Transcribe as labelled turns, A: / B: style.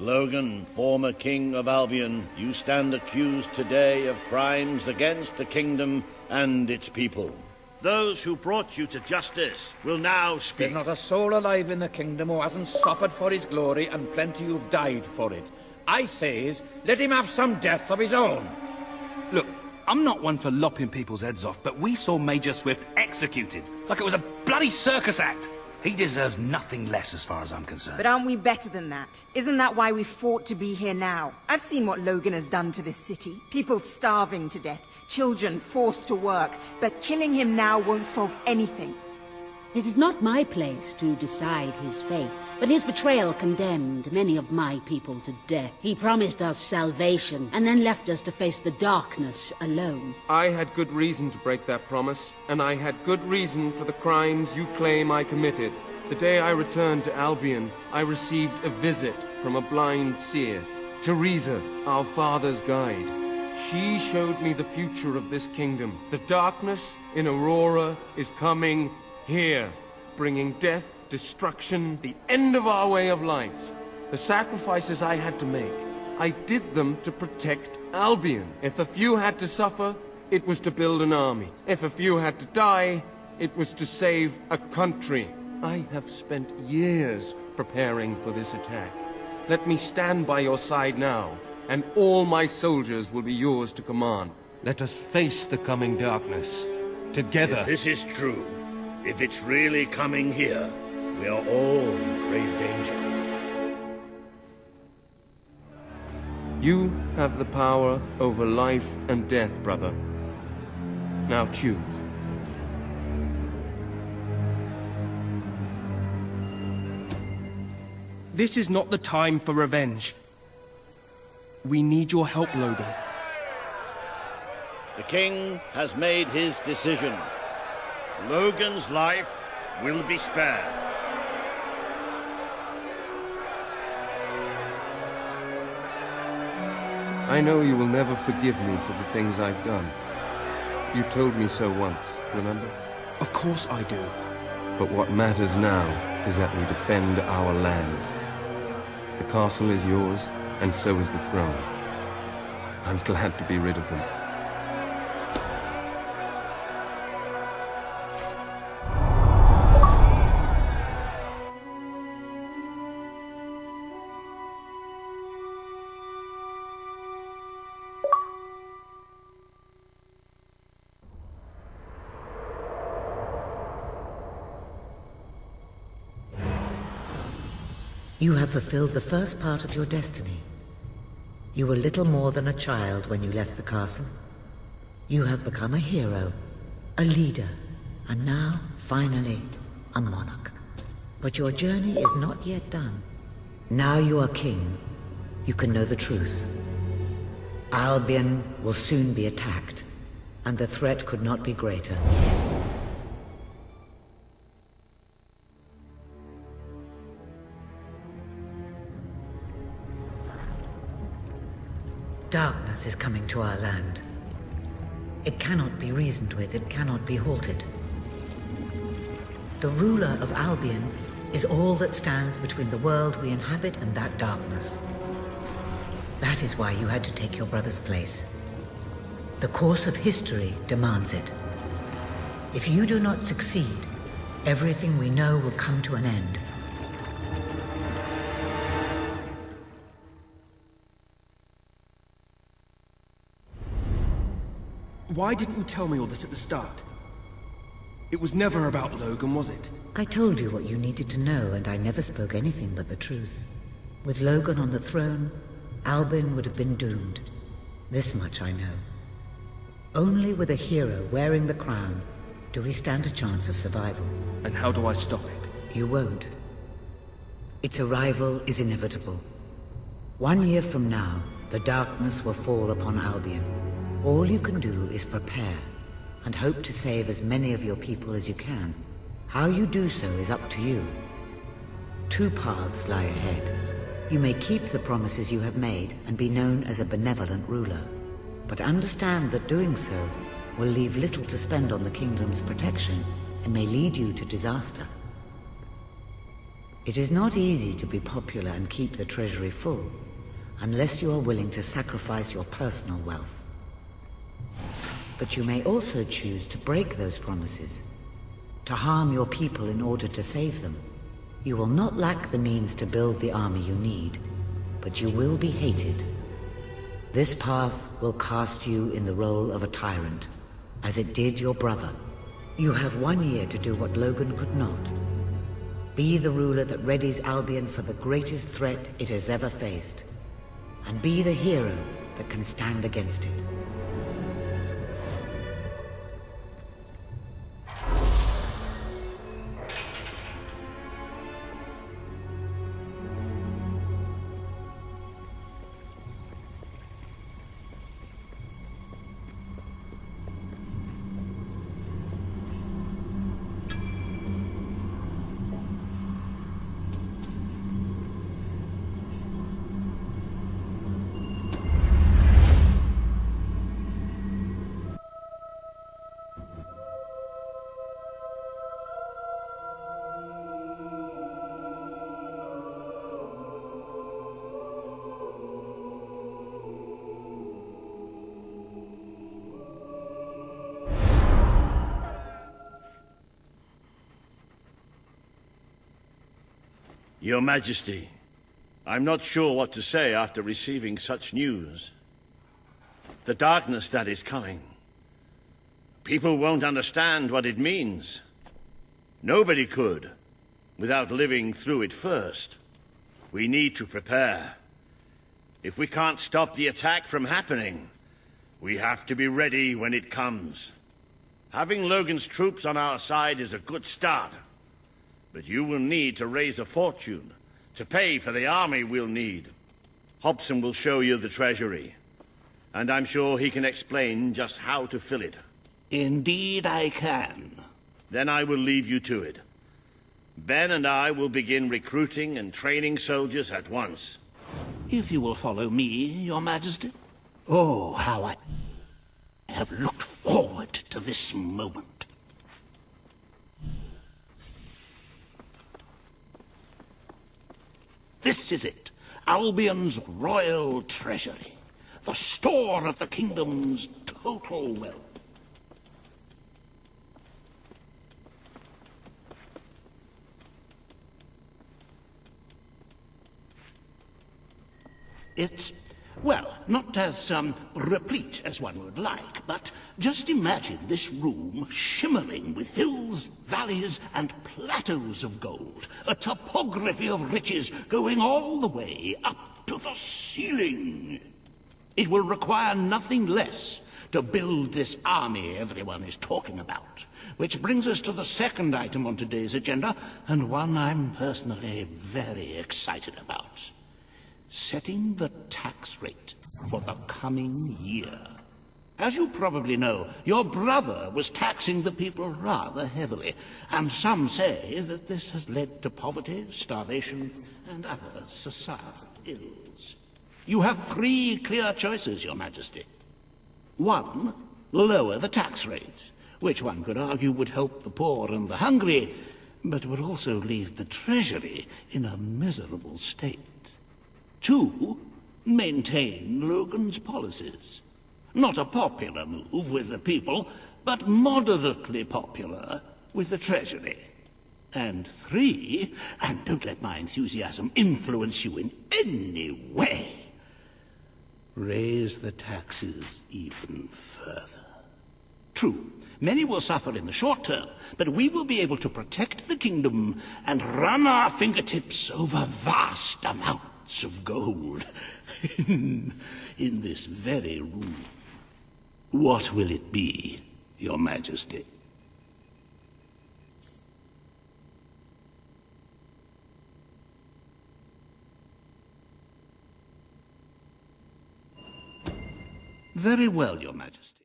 A: Logan, former king of Albion, you stand accused today of crimes against the kingdom and its people. Those who brought you to justice will now speak.
B: There's not a soul alive in the kingdom who hasn't suffered for his glory, and plenty who've died for it. I says, let him have some death of his own.
C: Look, I'm not one for lopping people's heads off, but we saw Major Swift executed like it was a bloody circus act. He deserves nothing less as far as I'm concerned.
D: But aren't we better than that? Isn't that why we fought to be here now? I've seen what Logan has done to this city. People starving to death, children forced to work. But killing him now won't solve anything.
E: It is not my place to decide his fate, but his betrayal condemned many of my people to death. He promised us salvation, and then left us to face the darkness alone.
F: I had good reason to break that promise, and I had good reason for the crimes you claim I committed. The day I returned to Albion, I received a visit from a blind seer, Teresa, our father's guide. She showed me the future of this kingdom. The darkness in Aurora is coming here, bringing death, destruction, the end of our way of life. The sacrifices I had to make, I did them to protect Albion. If a few had to suffer, it was to build an army. If a few had to die, it was to save a country. I have spent years preparing for this attack. Let me stand by your side now, and all my soldiers will be yours to command. Let us face the coming darkness, together.
A: If this is true, if it's really coming here, we are all in grave danger.
F: You have the power over life and death, brother. Now choose.
C: This is not the time for revenge. We need your help, Logan.
A: The king has made his decision. Logan's life will be spared.
F: I know you will never forgive me for the things I've done. You told me so once, remember?
C: Of course I do.
F: But what matters now is that we defend our land. The castle is yours, and so is the throne. I'm glad to be rid of them.
G: You have fulfilled the first part of your destiny. You were little more than a child when you left the castle. You have become a hero, a leader, and now, finally, a monarch. But your journey is not yet done. Now you are king. You can know the truth. Albion will soon be attacked, and the threat could not be greater. Darkness is coming to our land. It cannot be reasoned with, it cannot be halted. The ruler of Albion is all that stands between the world we inhabit and that darkness. That is why you had to take your brother's place. The course of history demands it. If you do not succeed, everything we know will come to an end.
C: Why didn't you tell me all this at the start? It was never about Logan, was it?
G: I told you what you needed to know, and I never spoke anything but the truth. With Logan on the throne, Albion would have been doomed. This much I know. Only with a hero wearing the crown do we stand a chance of survival.
C: And how do I stop it?
G: You won't. Its arrival is inevitable. 1 year from now, the darkness will fall upon Albion. All you can do is prepare, and hope to save as many of your people as you can. How you do so is up to you. 2 paths lie ahead. You may keep the promises you have made and be known as a benevolent ruler. But understand that doing so will leave little to spend on the kingdom's protection and may lead you to disaster. It is not easy to be popular and keep the treasury full, unless you are willing to sacrifice your personal wealth. But you may also choose to break those promises, to harm your people in order to save them. You will not lack the means to build the army you need, but you will be hated. This path will cast you in the role of a tyrant, as it did your brother. You have 1 year to do what Logan could not. Be the ruler that readies Albion for the greatest threat it has ever faced, and be the hero that can stand against it.
A: Your Majesty, I'm not sure what to say after receiving such news. The darkness that is coming. People won't understand what it means. Nobody could, without living through it first. We need to prepare. If we can't stop the attack from happening, we have to be ready when it comes. Having Logan's troops on our side is a good start. But you will need to raise a fortune to pay for the army we'll need. Hobson will show you the treasury, and I'm sure he can explain just how to fill it.
H: Indeed I can.
A: Then I will leave you to it. Ben and I will begin recruiting and training soldiers at once.
H: If you will follow me, Your Majesty. Oh, how I have looked forward to this moment. This is it, Albion's royal treasury, the store of the kingdom's total wealth. It's, well, not as replete as one would like, but just imagine this room shimmering with hills, valleys, and plateaus of gold, a topography of riches going all the way up to the ceiling. It will require nothing less to build this army everyone is talking about, which brings us to the second item on today's agenda, and one I'm personally very excited about. Setting the tax rate for the coming year. As you probably know, your brother was taxing the people rather heavily, and some say that this has led to poverty, starvation, and other societal ills. You have 3 clear choices, Your Majesty. 1, lower the tax rate, which one could argue would help the poor and the hungry, but would also leave the treasury in a miserable state. 2, maintain Logan's policies. Not a popular move with the people, but moderately popular with the Treasury. And 3, and don't let my enthusiasm influence you in any way, raise the taxes even further. True, many will suffer in the short term, but we will be able to protect the kingdom and run our fingertips over vast amounts of gold in this very room. What will it be, Your Majesty? Very well, Your Majesty.